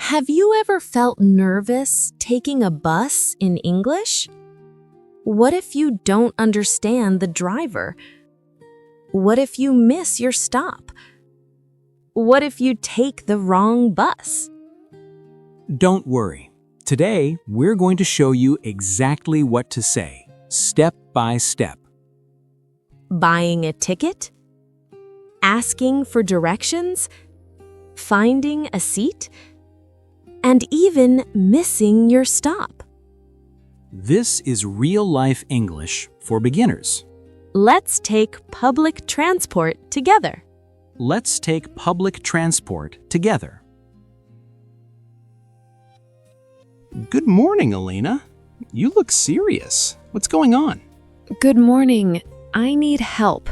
Have you ever felt nervous taking a bus in English? What if you don't understand the driver? What if you miss your stop? What if you take the wrong bus? Don't worry. Today, we're going to show you exactly what to say, step by step. Buying a ticket? Asking for directions? Finding a seat? And even missing your stop. This is real-life English for beginners. Let's take public transport together. Let's take public transport together. Good morning, Elena. You look serious. What's going on? Good morning. I need help.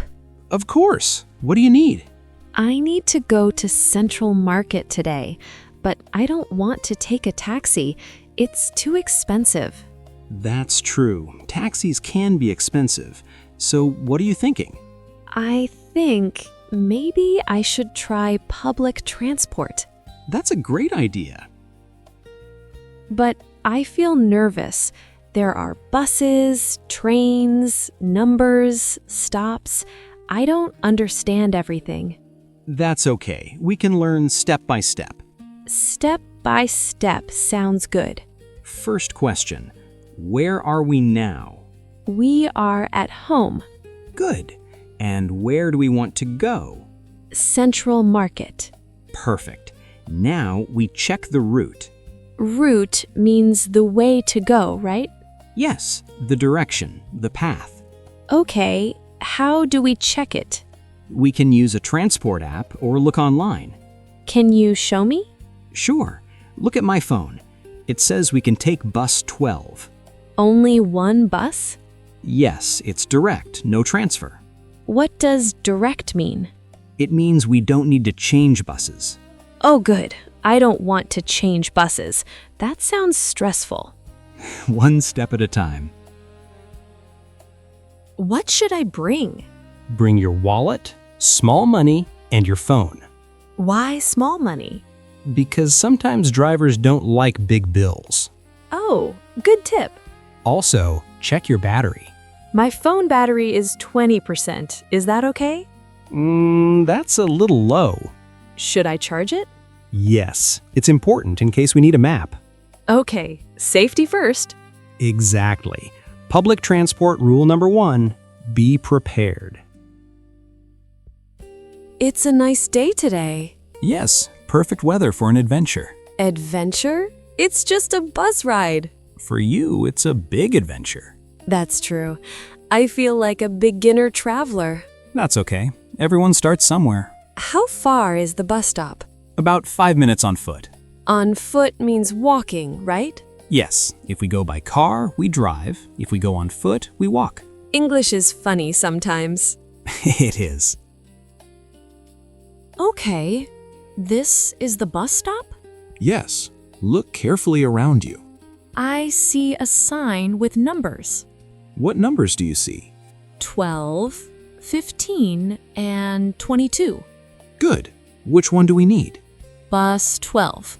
Of course. What do you need? I need to go to Central Market today, but I don't want to take a taxi. It's too expensive. That's true. Taxis can be expensive. So what are you thinking? I think maybe I should try public transport. That's a great idea. But I feel nervous. There are buses, trains, numbers, stops. I don't understand everything. That's okay. We can learn step by step. Step by step sounds good. First question. Where are we now? We are at home. Good. And where do we want to go? Central Market. Perfect. Now we check the route. Route means the way to go, right? Yes, the direction, the path. Okay, how do we check it? We can use a transport app or look online. Can you show me? Sure. Look at my phone. It says we can take bus 12. Only one bus? Yes, it's direct, no transfer. What does direct mean? It means we don't need to change buses. Oh, good. I don't want to change buses. That sounds stressful. One step at a time. What should I bring? Bring your wallet, small money, and your phone. Why small money? Because sometimes drivers don't like big bills. Oh, good tip. Also, check your battery. My phone battery is 20%. Is that okay? That's a little low. Should I charge it? Yes, it's important in case we need a map. Okay, safety first. Exactly. Public transport rule number 1, be prepared. It's a nice day today. Yes, perfect weather for an adventure. Adventure? It's just a bus ride. For you, it's a big adventure. That's true. I feel like a beginner traveler. That's okay. Everyone starts somewhere. How far is the bus stop? About 5 minutes on foot. On foot means walking, right? Yes, if we go by car, we drive. If we go on foot, we walk. English is funny sometimes. It is. Okay, this is the bus stop? Yes, look carefully around you. I see a sign with numbers. What numbers do you see? 12, 15, and 22. Good. Which one do we need? Bus 12.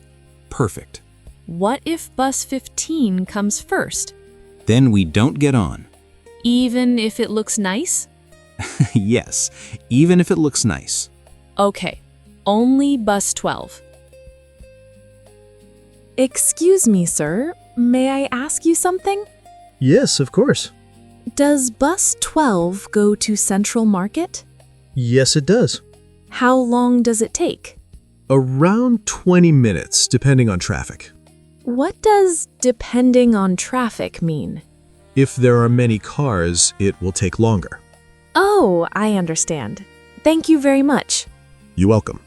Perfect. What if bus 15 comes first? Then we don't get on. Even if it looks nice? Yes, even if it looks nice. Okay, only bus 12. Excuse me, sir. May I ask you something? Yes, of course. Does bus 12 go to Central Market? Yes, it does. How long does it take? Around 20 minutes, depending on traffic. What does depending on traffic mean? If there are many cars, it will take longer. Oh, I understand. Thank you very much. You're welcome.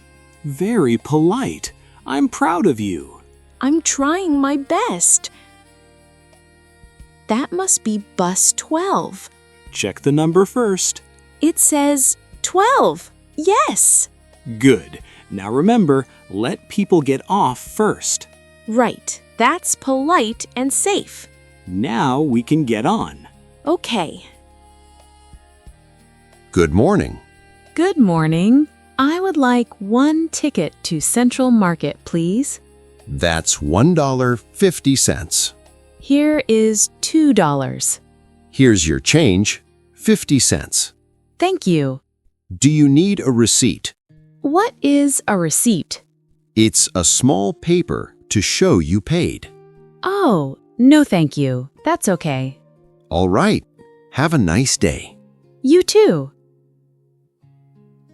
Very polite. I'm proud of you. I'm trying my best. That must be bus 12. Check the number first. It says 12. Yes. Good. Now remember, let people get off first. Right. That's polite and safe. Now we can get on. Okay. Good morning. Good morning. I would like one ticket to Central Market, please. That's $1.50. Here is $2. Here's your change, 50 cents. Thank you. Do you need a receipt? What is a receipt? It's a small paper to show you paid. Oh, no thank you. That's okay. All right. Have a nice day. You too.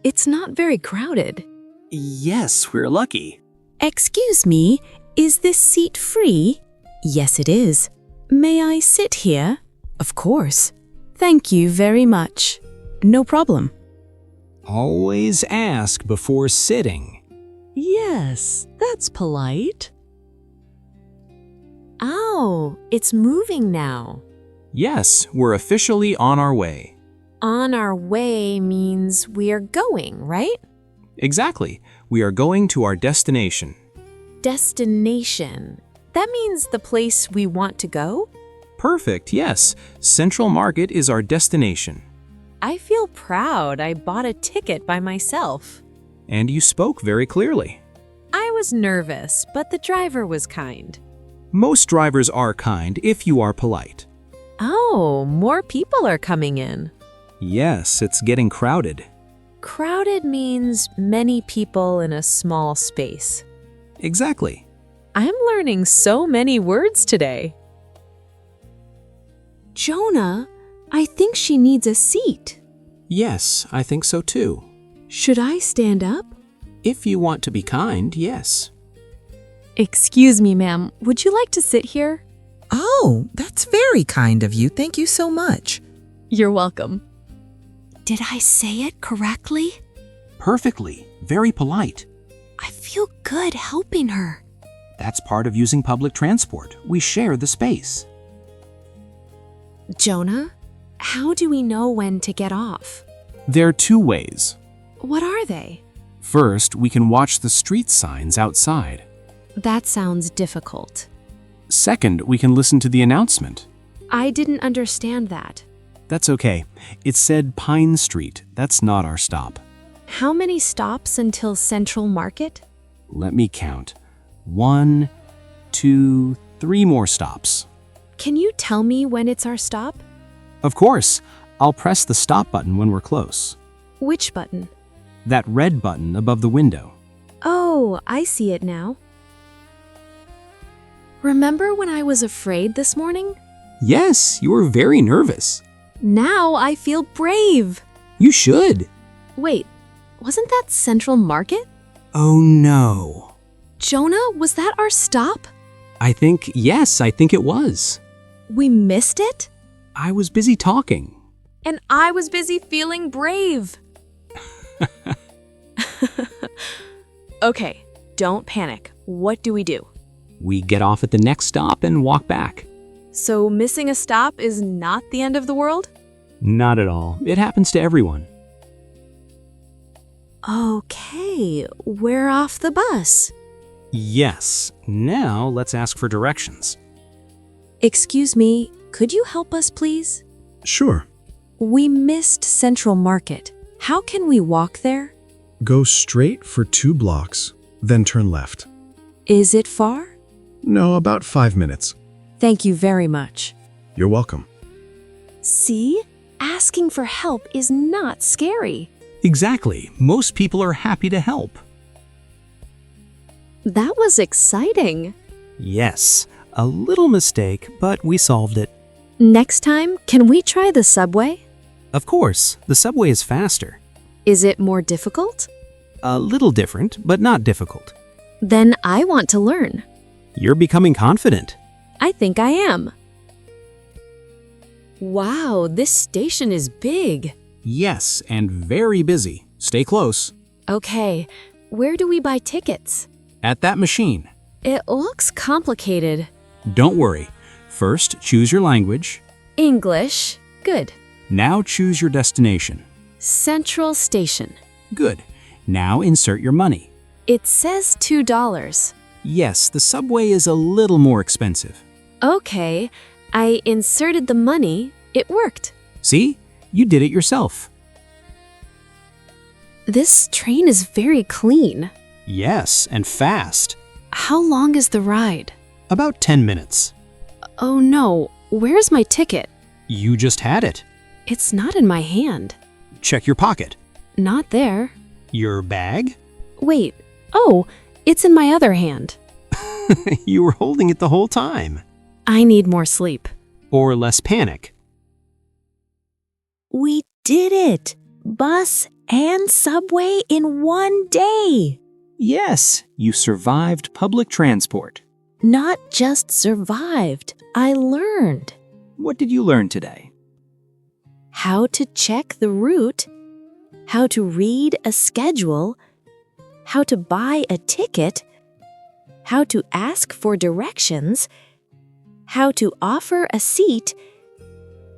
It's not very crowded. Yes, we're lucky. Excuse me, is this seat free? Yes, it is. May I sit here? Of course. Thank you very much. No problem. Always ask before sitting. Yes, that's polite. Oh, it's moving now. Yes, we're officially on our way. On our way means we are going, right? Exactly. We are going to our destination. Destination. That means the place we want to go? Perfect, yes. Central Market is our destination. I feel proud I bought a ticket by myself. And you spoke very clearly. I was nervous, but the driver was kind. Most drivers are kind if you are polite. Oh, more people are coming in. Yes, it's getting crowded. Crowded means many people in a small space. Exactly. I'm learning so many words today. Jonah, I think she needs a seat. Yes, I think so too. Should I stand up? If you want to be kind, yes. Excuse me, ma'am. Would you like to sit here? Oh, that's very kind of you. Thank you so much. You're welcome. Did I say it correctly? Perfectly. Very polite. I feel good helping her. That's part of using public transport. We share the space. Jonah, how do we know when to get off? There are two ways. What are they? First, we can watch the street signs outside. That sounds difficult. Second, we can listen to the announcement. I didn't understand that. That's okay. It said Pine Street. That's not our stop. How many stops until Central Market? Let me count. 1, 2, 3 more stops. Can you tell me when it's our stop? Of course. I'll press the stop button when we're close. Which button? That red button above the window. Oh, I see it now. Remember when I was afraid this morning? Yes, you were very nervous. Now I feel brave. You should. Wait, wasn't that Central Market? Oh no. Jonah, was that our stop? I think it was. We missed it? I was busy talking. And I was busy feeling brave. Okay, don't panic. What do we do? We get off at the next stop and walk back. So missing a stop is not the end of the world? Not at all. It happens to everyone. Okay, we're off the bus. Yes. Now let's ask for directions. Excuse me, could you help us, please? Sure. We missed Central Market. How can we walk there? Go straight for 2 blocks, then turn left. Is it far? No, about 5 minutes. Thank you very much. You're welcome. See? Asking for help is not scary. Exactly. Most people are happy to help. That was exciting. Yes. A little mistake, but we solved it. Next time, can we try the subway? Of course. The subway is faster. Is it more difficult? A little different, but not difficult. Then I want to learn. You're becoming confident. I think I am. Wow, this station is big. Yes, and very busy. Stay close. Okay, where do we buy tickets? At that machine. It looks complicated. Don't worry. First, choose your language. English. Good. Now choose your destination. Central Station. Good. Now insert your money. It says $2. Yes, the subway is a little more expensive. Okay, I inserted the money. It worked. See? You did it yourself. This train is very clean. Yes, and fast. How long is the ride? About 10 minutes. Oh no, where's my ticket? You just had it. It's not in my hand. Check your pocket. Not there. Your bag? Wait, oh, it's in my other hand. You were holding it the whole time. I need more sleep. Or less panic. We did it! Bus and subway in one day! Yes, you survived public transport. Not just survived, I learned What did you learn today? how to check the route, how to read a schedule, how to buy a ticket, how to ask for directions, how to offer a seat,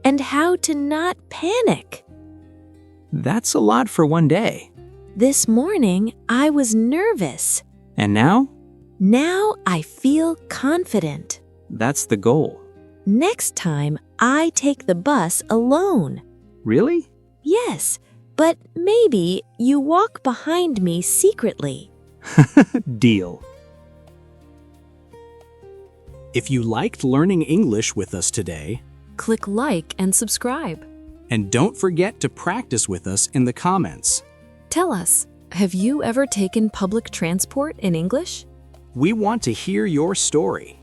and how to not panic. That's a lot for one day. This morning, I was nervous. And now? Now I feel confident. That's the goal. Next time, I take the bus alone. Really? Yes, but maybe you walk behind me secretly. Deal. If you liked learning English with us today, Click like and subscribe. and don't forget to practice with us in the comments. Tell us, have you ever taken public transport in English? We want to hear your story.